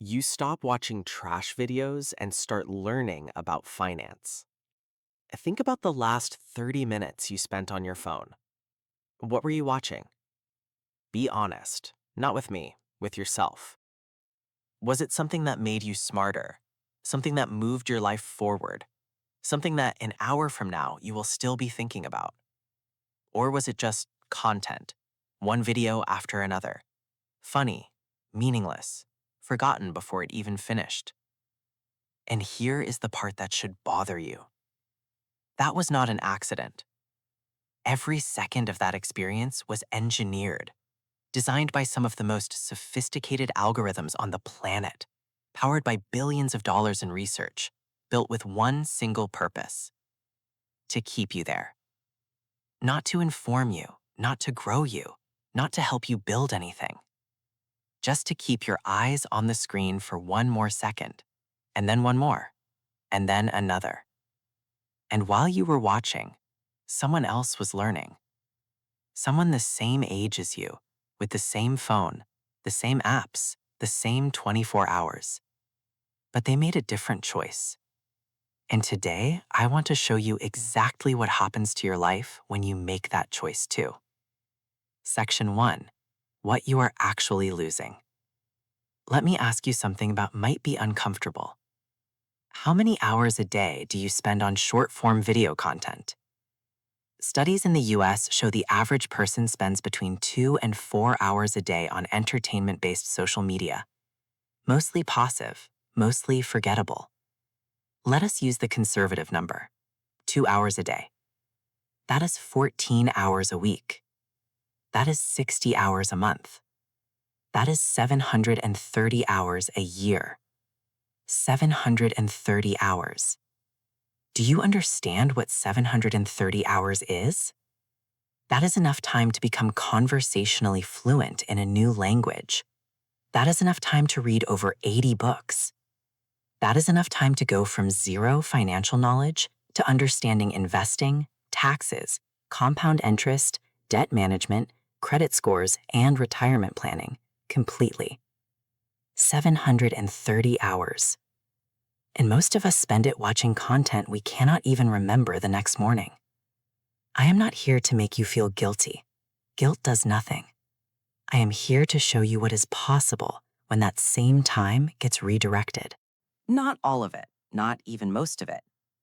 You stop watching trash videos and start learning about finance. Think about the last 30 minutes you spent on your phone. What were you watching? Be honest, not with me, with yourself. Was it something that made you smarter? Something that moved your life forward? Something that an hour from now you will still be thinking about? Or was it just content, one video after another? Funny, meaningless, forgotten before it even finished. And here is the part that should bother you. That was not an accident. Every second of that experience was engineered, designed by some of the most sophisticated algorithms on the planet, powered by billions of dollars in research, built with one single purpose: to keep you there. Not to inform you, not to grow you, not to help you build anything. Just to keep your eyes on the screen for one more second, and then one more, and then another. And while you were watching, someone else was learning. Someone the same age as you, with the same phone, the same apps, the same 24 hours. But they made a different choice. And today, I want to show you exactly what happens to your life when you make that choice too. Section 1. What you are actually losing. Let me ask you something that might be uncomfortable. How many hours a day do you spend on short-form video content? Studies in the US show the average person spends between 2 and 4 hours a day on entertainment-based social media. Mostly passive, mostly forgettable. Let us use the conservative number, 2 hours a day. That is 14 hours a week. That is 60 hours a month. That is 730 hours a year. 730 hours. Do you understand what 730 hours is? That is enough time to become conversationally fluent in a new language. That is enough time to read over 80 books. That is enough time to go from zero financial knowledge to understanding investing, taxes, compound interest, debt management, credit scores, and retirement planning completely. 730 hours. And most of us spend it watching content we cannot even remember the next morning. I am not here to make you feel guilty. Guilt does nothing. I am here to show you what is possible when that same time gets redirected. Not all of it, not even most of it.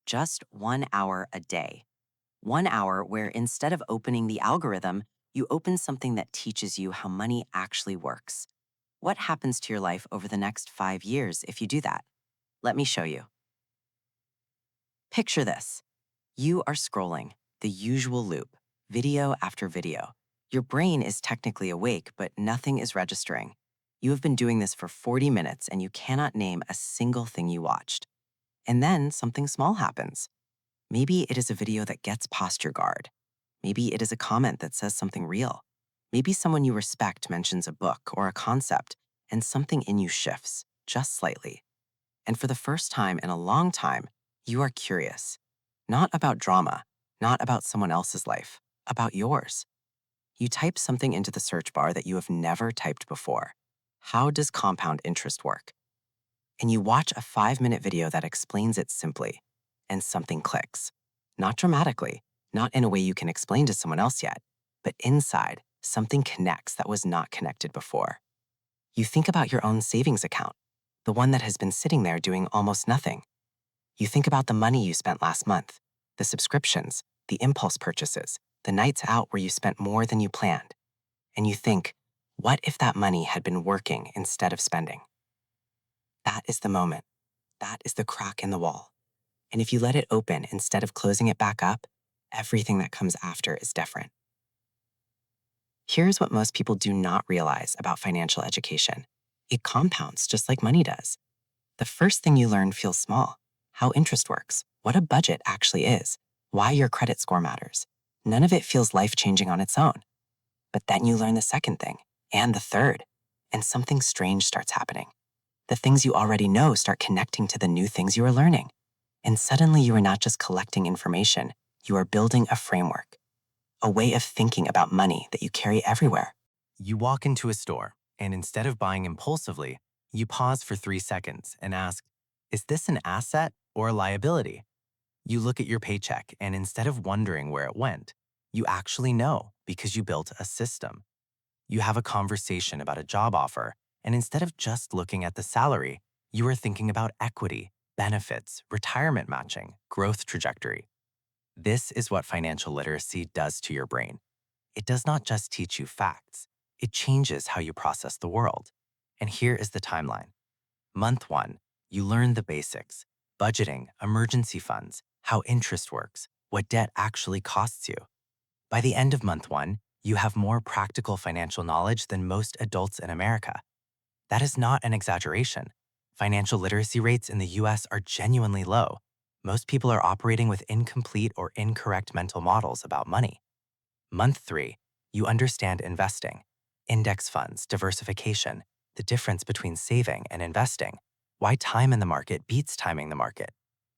Just 1 hour a day. 1 hour where instead of opening the algorithm, you open something that teaches you how money actually works. What happens to your life over the next 5 years if you do that? Let me show you. Picture this. You are scrolling, the usual loop, video after video. Your brain is technically awake, but nothing is registering. You have been doing this for 40 minutes and you cannot name a single thing you watched. And then something small happens. Maybe it is a video that gets past your guard. Maybe it is a comment that says something real. Maybe someone you respect mentions a book or a concept, and something in you shifts, just slightly. And for the first time in a long time, you are curious. Not about drama, not about someone else's life, about yours. You type something into the search bar that you have never typed before. How does compound interest work? And you watch a 5-minute video that explains it simply, and something clicks. Not dramatically, not in a way you can explain to someone else yet, but inside, something connects that was not connected before. You think about your own savings account, the one that has been sitting there doing almost nothing. You think about the money you spent last month, the subscriptions, the impulse purchases, the nights out where you spent more than you planned. And you think, what if that money had been working instead of spending? That is the moment. That is the crack in the wall. And if you let it open instead of closing it back up, everything that comes after is different. Here's what most people do not realize about financial education. It compounds just like money does. The first thing you learn feels small: how interest works, what a budget actually is, why your credit score matters. None of it feels life-changing on its own. But then you learn the second thing, and the third, and something strange starts happening. The things you already know start connecting to the new things you are learning. And suddenly you are not just collecting information, you are building a framework, a way of thinking about money that you carry everywhere. You walk into a store, and instead of buying impulsively, You pause for 3 seconds and ask, is this an asset or a liability? You look at your paycheck, and instead of wondering where it went, you actually know because you built a system. You have a conversation about a job offer, and instead of just looking at the salary, you are thinking about equity, benefits, retirement matching, growth trajectory. This is what financial literacy does to your brain. It does not just teach you facts, it changes how you process the world. And here is the timeline. Month 1, you learn the basics: budgeting, emergency funds, how interest works, what debt actually costs you. By the end of month 1, you have more practical financial knowledge than most adults in America. That is not an exaggeration. Financial literacy rates in the US are genuinely low. Most people are operating with incomplete or incorrect mental models about money. Month 3, you understand investing, index funds, diversification, the difference between saving and investing, why time in the market beats timing the market.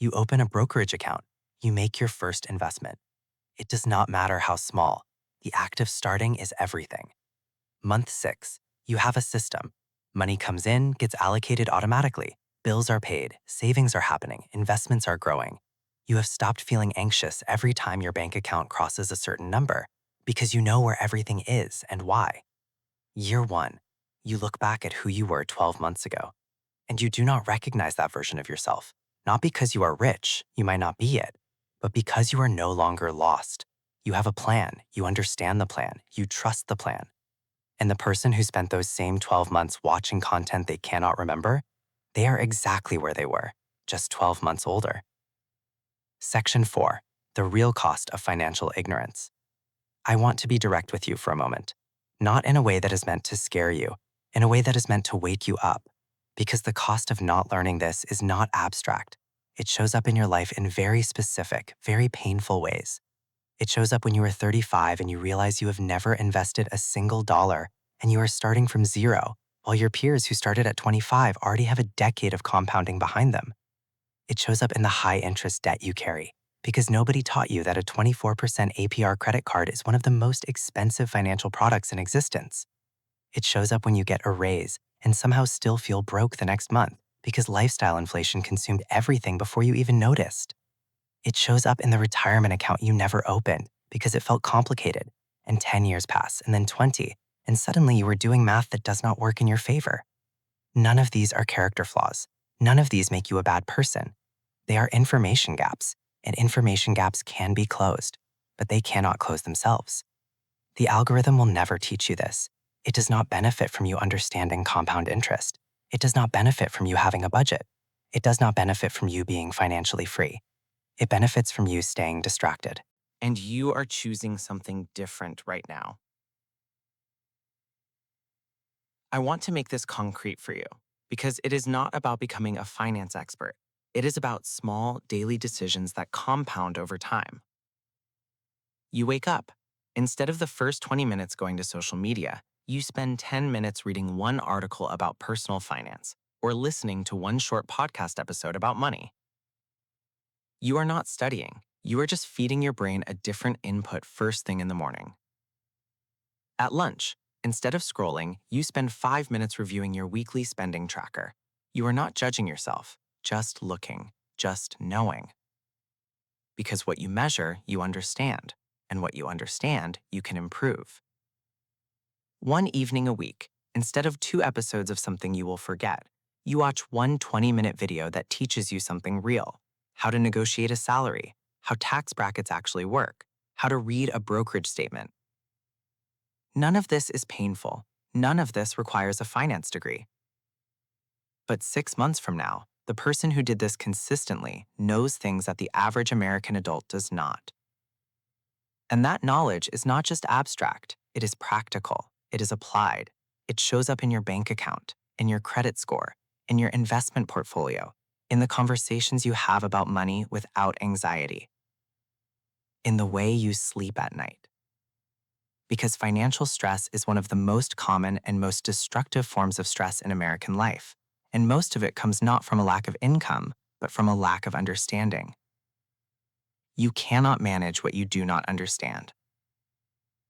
You open a brokerage account. You make your first investment. It does not matter how small. The act of starting is everything. Month 6, you have a system. Money comes in, gets allocated automatically. Bills are paid, savings are happening, investments are growing. You have stopped feeling anxious every time your bank account crosses a certain number because you know where everything is and why. Year 1, you look back at who you were 12 months ago, and you do not recognize that version of yourself, not because you are rich, you might not be it, but because you are no longer lost. You have a plan, you understand the plan, you trust the plan. And the person who spent those same 12 months watching content they cannot remember, they are exactly where they were, just 12 months older. Section 4, the real cost of financial ignorance. I want to be direct with you for a moment, not in a way that is meant to scare you, in a way that is meant to wake you up, because the cost of not learning this is not abstract. It shows up in your life in very specific, very painful ways. It shows up when you are 35 and you realize you have never invested a single dollar and you are starting from zero, while your peers who started at 25 already have a decade of compounding behind them. It shows up in the high interest debt you carry, because nobody taught you that a 24% APR credit card is one of the most expensive financial products in existence. It shows up when you get a raise and somehow still feel broke the next month because lifestyle inflation consumed everything before you even noticed. It shows up in the retirement account you never opened because it felt complicated, and 10 years pass, and then 20, and suddenly you are doing math that does not work in your favor. None of these are character flaws. None of these make you a bad person. They are information gaps, and information gaps can be closed, but they cannot close themselves. The algorithm will never teach you this. It does not benefit from you understanding compound interest. It does not benefit from you having a budget. It does not benefit from you being financially free. It benefits from you staying distracted. And you are choosing something different right now. I want to make this concrete for you because it is not about becoming a finance expert. It is about small daily decisions that compound over time. You wake up. Instead of the first 20 minutes going to social media, you spend 10 minutes reading one article about personal finance or listening to one short podcast episode about money. You are not studying. You are just feeding your brain a different input first thing in the morning. At lunch, instead of scrolling, you spend 5 minutes reviewing your weekly spending tracker. You are not judging yourself, just looking, just knowing. Because what you measure, you understand, and what you understand, you can improve. One evening a week, instead of 2 episodes of something you will forget, you watch one 20-minute video that teaches you something real: how to negotiate a salary, how tax brackets actually work, how to read a brokerage statement. None of this is painful. None of this requires a finance degree. But 6 months from now, the person who did this consistently knows things that the average American adult does not. And that knowledge is not just abstract, it is practical, it is applied. It shows up in your bank account, in your credit score, in your investment portfolio, in the conversations you have about money without anxiety, in the way you sleep at night. Because financial stress is one of the most common and most destructive forms of stress in American life, and most of it comes not from a lack of income, but from a lack of understanding. You cannot manage what you do not understand.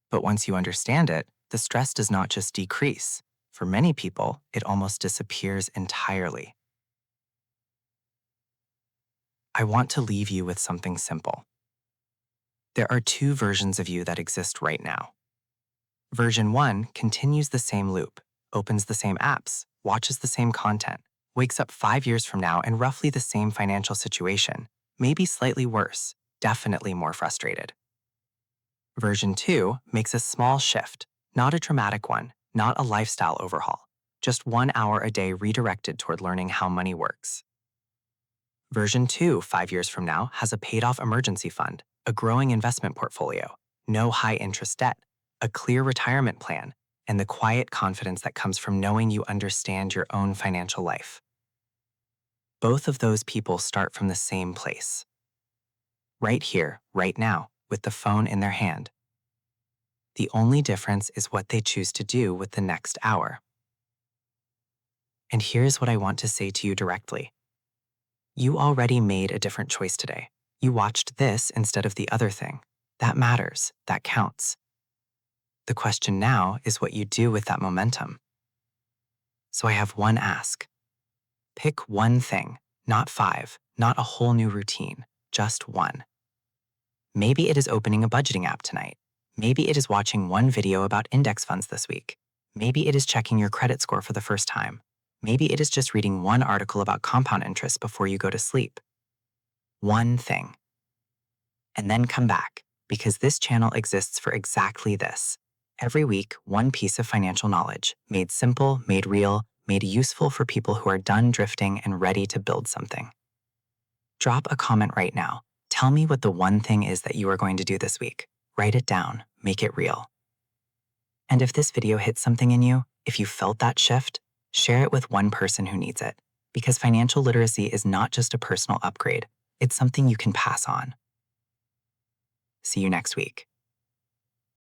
But once you understand it, the stress does not just decrease, For many people, it almost disappears entirely. I want to leave you with something simple. There are two versions of you that exist right now. Version 1 continues the same loop, opens the same apps, watches the same content, wakes up 5 years from now in roughly the same financial situation, maybe slightly worse, definitely more frustrated. Version 2 makes a small shift, not a dramatic one, not a lifestyle overhaul, just 1 hour a day redirected toward learning how money works. Version 2, 5 years from now, has a paid off emergency fund, a growing investment portfolio, no high interest debt, a clear retirement plan, and the quiet confidence that comes from knowing you understand your own financial life. Both of those people start from the same place. Right here, right now, with the phone in their hand. The only difference is what they choose to do with the next hour. And here's what I want to say to you directly. You already made a different choice today. You watched this instead of the other thing. That matters. That counts. The question now is what you do with that momentum. So I have one ask. Pick one thing, not 5, not a whole new routine, just one. Maybe it is opening a budgeting app tonight. Maybe it is watching one video about index funds this week. Maybe it is checking your credit score for the first time. Maybe it is just reading one article about compound interest before you go to sleep. One thing. And then come back, because this channel exists for exactly this. Every week, one piece of financial knowledge, made simple, made real, made useful for people who are done drifting and ready to build something. Drop a comment right now. Tell me what the one thing is that you are going to do this week. Write it down, make it real. And if this video hit something in you, if you felt that shift, share it with one person who needs it. Because financial literacy is not just a personal upgrade, it's something you can pass on. See you next week.